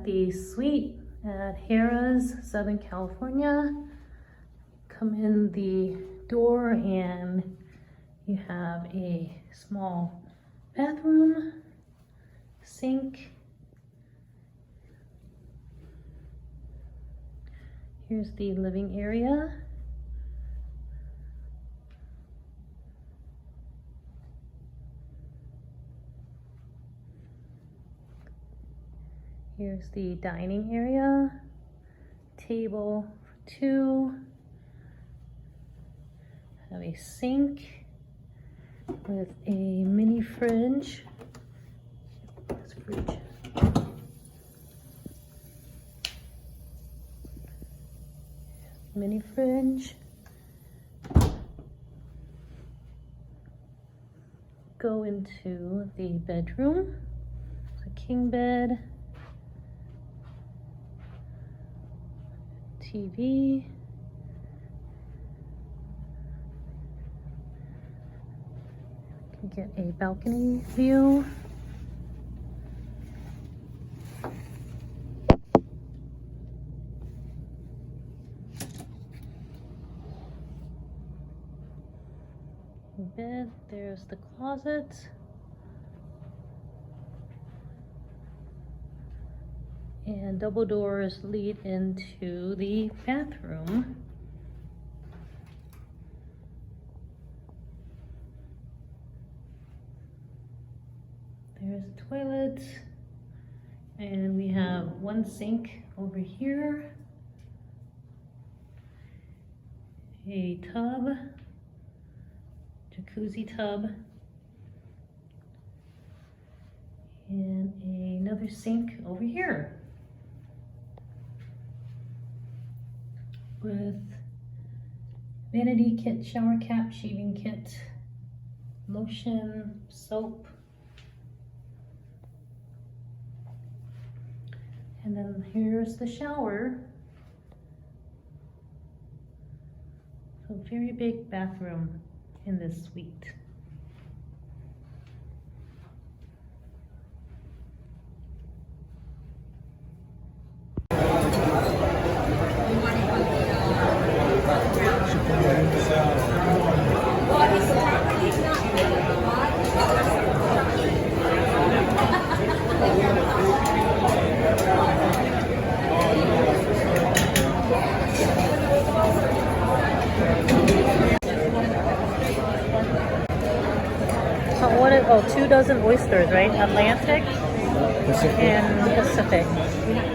at the suite at Harrah's, Southern California. Come in the door and you have a small bathroom, sink. Here's the living area. Here's the dining area, table for two. Have a sink with a mini fridge. That's fridge. Mini fridge. Go into the bedroom. It's a king bed. TV. You can get a balcony view. Bed, there's the closet. And double doors lead into the bathroom. There's a toilet. And we have one sink over here. A tub. Jacuzzi tub. And another sink over here. With vanity kit, shower cap, shaving kit, lotion, soap. And then here's the shower. So very big bathroom in this suite. Oh, 2 dozen oysters, right? Atlantic Pacific. and Pacific.